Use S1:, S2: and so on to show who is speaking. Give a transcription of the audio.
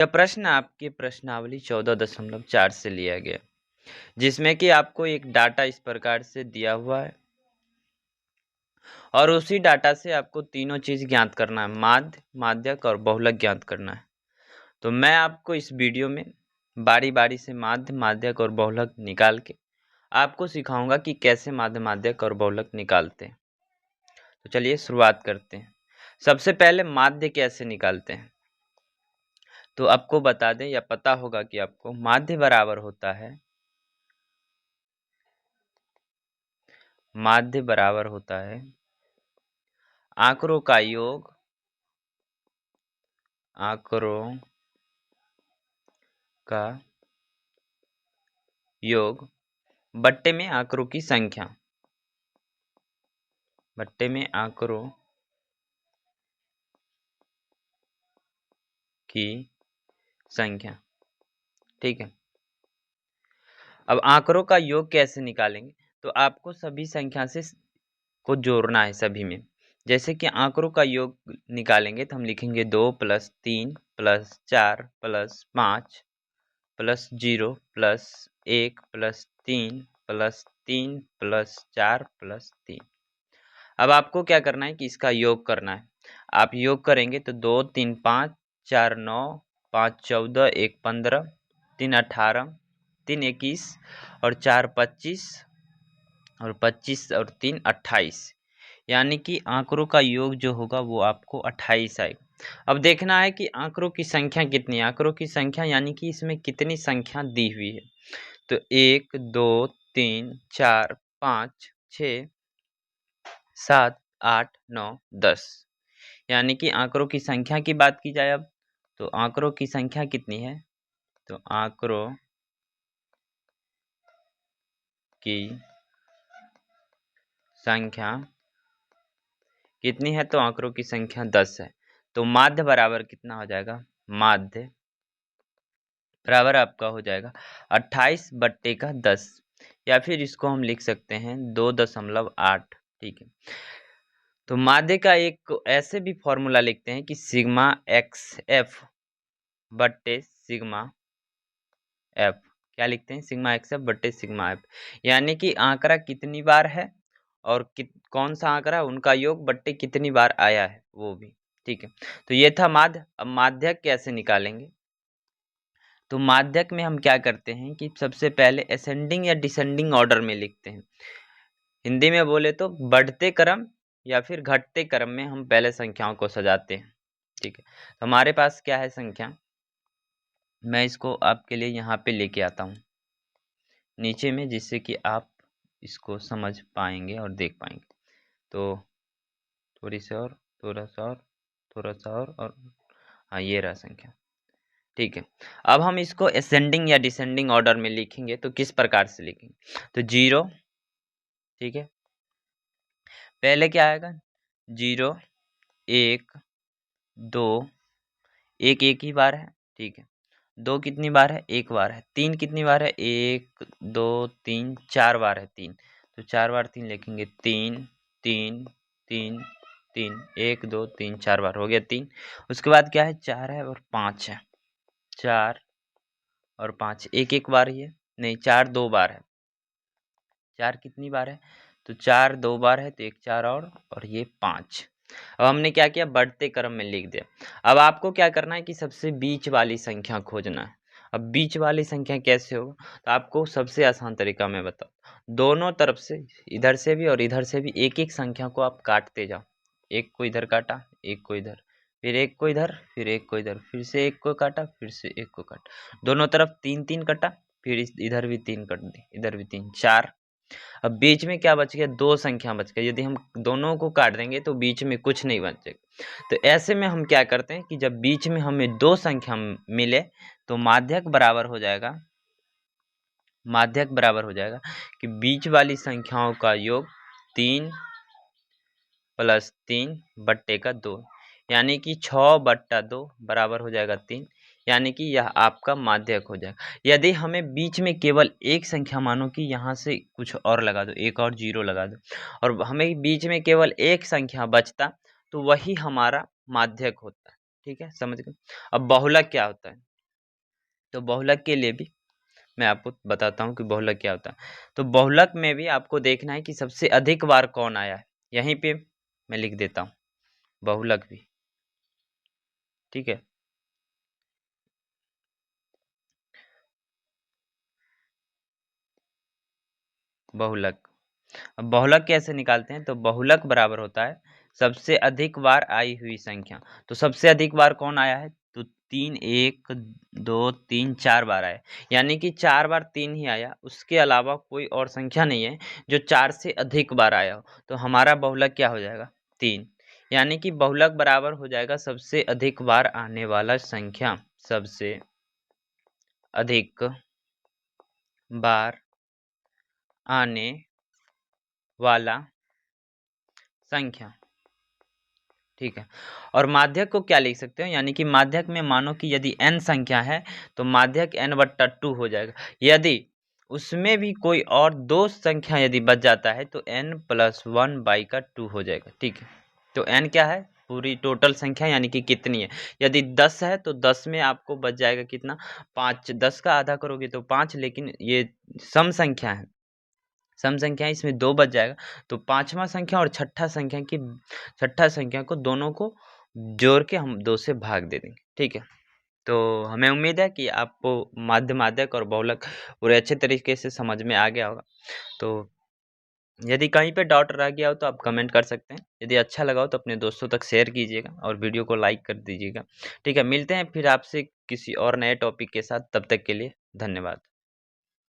S1: यह प्रश्न आपकी प्रश्नावली 14.4 से लिया गया, जिसमें कि आपको एक डाटा इस प्रकार से दिया हुआ है और उसी डाटा से आपको तीनों चीज ज्ञात करना है, माध्य, माध्यक और बहुलक ज्ञात करना है। तो मैं आपको इस वीडियो में बारी बारी से माध्य, माध्यक और बहुलक निकाल के आपको सिखाऊंगा कि कैसे माध्य, माध्यक और बहुलक निकालते हैं। तो चलिए शुरुआत करते हैं। सबसे पहले माध्य कैसे निकालते हैं, तो आपको बता दें या पता होगा कि आपको माध्य बराबर होता है, माध्य बराबर होता है आंकड़ों का योग, आंकड़ों का योग बट्टे में आंकड़ों की संख्या, बट्टे में आंकड़ों की संख्या। ठीक है, अब आंकड़ों का योग कैसे निकालेंगे, तो आपको सभी संख्या से को जोड़ना है सभी में। जैसे कि आंकड़ों का योग निकालेंगे तो हम लिखेंगे 2 + 3 + 4 + 5 + 0 + 1 + 3 + 3 + 4 + 3। अब आपको क्या करना है कि इसका योग करना है। आप योग करेंगे तो 2 3 5 4 9 5 14 1 15 3 18 3 21 और 4 25 और 25 और 3 28, यानी कि आंकड़ों का योग जो होगा वो आपको 28 आएगा। अब देखना है कि आंकड़ों की संख्या कितनी है, आंकड़ों की संख्या यानी कि इसमें कितनी संख्या दी हुई है। तो 1 2 3 4 5 6 7 8 9 10, यानी कि आंकड़ों की संख्या की बात की जाए अब, तो आंकड़ों की संख्या कितनी है, तो आंकड़ों की संख्या कितनी है, तो आंकड़ों की संख्या 10 है। तो माध्य बराबर कितना हो जाएगा, माध्य बराबर आपका हो जाएगा 28/10, या फिर इसको हम लिख सकते हैं 2.8। ठीक है, तो माध्य का एक ऐसे भी फॉर्मूला लिखते हैं कि सिग्मा एक्स एफ बट्टे सिग्मा एफ। क्या लिखते हैं, सिग्मा एक्स एफ बट्टे सिग्मा एफ, यानी कि आंकड़ा कितनी बार है और कौन सा आंकड़ा, उनका योग बट्टे कितनी बार आया है वो भी। ठीक है, तो ये था माध्य। अब माध्यक कैसे निकालेंगे, तो माध्यक में हम क्या करते हैं कि सबसे पहले असेंडिंग या डिसेंडिंग ऑर्डर में लिखते हैं। हिंदी में बोले तो बढ़ते क्रम या फिर घटते क्रम में हम पहले संख्याओं को सजाते हैं। ठीक है, तो हमारे पास क्या है संख्या, मैं इसको आपके लिए यहाँ पे लेके आता हूँ नीचे में, जिससे कि आप इसको समझ पाएंगे और देख पाएंगे। तो थोड़ी सी और, थोड़ा सा और, थोड़ा सा और हाँ, ये रहा संख्या। ठीक है, अब हम इसको असेंडिंग या डिसेंडिंग ऑर्डर में लिखेंगे तो किस प्रकार से लिखेंगे, तो 0, ठीक है, पहले क्या आएगा, 0 1 2, एक एक ही बार है। ठीक है, 2 कितनी बार है, एक बार है। 3 कितनी बार है, 1 2 3 4 बार है 3, तो 4 बार 3 लिखेंगे, 3 3 3 3 1 2 3 4 बार हो गया 3। उसके बाद क्या है, 4 है और 5 है, 4 और 5 एक एक बार ही है, नहीं 4 2 बार है। 4 कितनी बार है, तो 4 2 बार है, तो एक 4 और ये 5। अब हमने क्या किया, बढ़ते क्रम में लिख दिया। अब आपको क्या करना है कि सबसे बीच वाली संख्या खोजना है। अब बीच वाली संख्या कैसे होगा, तो आपको सबसे आसान तरीका मैं बताऊँ, दोनों तरफ से इधर से भी और इधर से भी एक एक संख्या को आप काटते जाओ। एक को इधर काटा, एक को इधर, फिर एक को इधर, फिर एक को इधर, फिर से एक को काटा, फिर से एक को काटा, दोनों तरफ 3 3 कटा, फिर इधर भी 3 कट दी, इधर भी 3, 4। अब बीच में क्या बच गया, 2 संख्या बच गया। यदि हम दोनों को काट देंगे तो बीच में कुछ नहीं बचेगा। तो ऐसे में हम क्या करते हैं कि जब बीच में हमें 2 संख्या मिले तो माध्यक बराबर हो जाएगा, माध्यक बराबर हो जाएगा कि बीच वाली संख्याओं का योग 3 + 3 बट्टे का 2, यानी कि 6/2 बराबर हो जाएगा 3, यानी कि यह आपका माध्यक हो जाएगा। यदि हमें बीच में केवल एक संख्या, मानो कि यहाँ से कुछ और लगा दो, एक और 0 लगा दो, और हमें बीच में केवल एक संख्या बचता, तो वही हमारा माध्यक होता है। ठीक है, समझ गए। अब बहुलक क्या होता है, तो बहुलक के लिए भी मैं आपको बताता हूँ कि बहुलक क्या होता है। तो बहुलक में भी आपको देखना है कि सबसे अधिक बार कौन आया है, यहीं पे मैं लिख देता हूँ बहुलक भी, ठीक है। बहुलक, अब बहुलक कैसे निकालते हैं, तो बहुलक बराबर होता है सबसे अधिक बार आई हुई संख्या। तो सबसे अधिक बार कौन आया है, तो 3, 1 2 3 4 बार आया, यानी कि 4 बार 3 ही आया, उसके अलावा कोई और संख्या नहीं है जो 4 से अधिक बार आया हो। तो हमारा बहुलक क्या हो जाएगा, 3, यानी कि बहुलक बराबर हो जाएगा सबसे अधिक बार आने वाला संख्या, सबसे अधिक बार आने वाला संख्या, ठीक है। और माध्यक को क्या लिख सकते हो, यानी कि माध्यक में मानो कि यदि n संख्या है तो माध्यक n/2 हो जाएगा। यदि उसमें भी कोई और दो संख्या यदि बच जाता है तो n+1/2 हो जाएगा, ठीक है। तो n क्या है, पूरी टोटल संख्या, यानी कि कितनी है। यदि 10 है तो 10 में आपको बच जाएगा कितना, 5। 10 का आधा करोगे तो 5, लेकिन ये सम संख्या है, सम संख्या है, इसमें 2 बच जाएगा। तो पांचवा संख्या और छठा संख्या को दोनों को जोड़ के हम 2 से भाग दे देंगे, ठीक है। तो हमें उम्मीद है कि आपको माध्य, माध्यक और बहुलक पूरे अच्छे तरीके से समझ में आ गया होगा। तो यदि कहीं पे डाउट रह गया हो तो आप कमेंट कर सकते हैं। यदि अच्छा लगा हो तो अपने दोस्तों तक शेयर कीजिएगा और वीडियो को लाइक कर दीजिएगा, ठीक है। मिलते हैं फिर आपसे किसी और नए टॉपिक के साथ, तब तक के लिए धन्यवाद।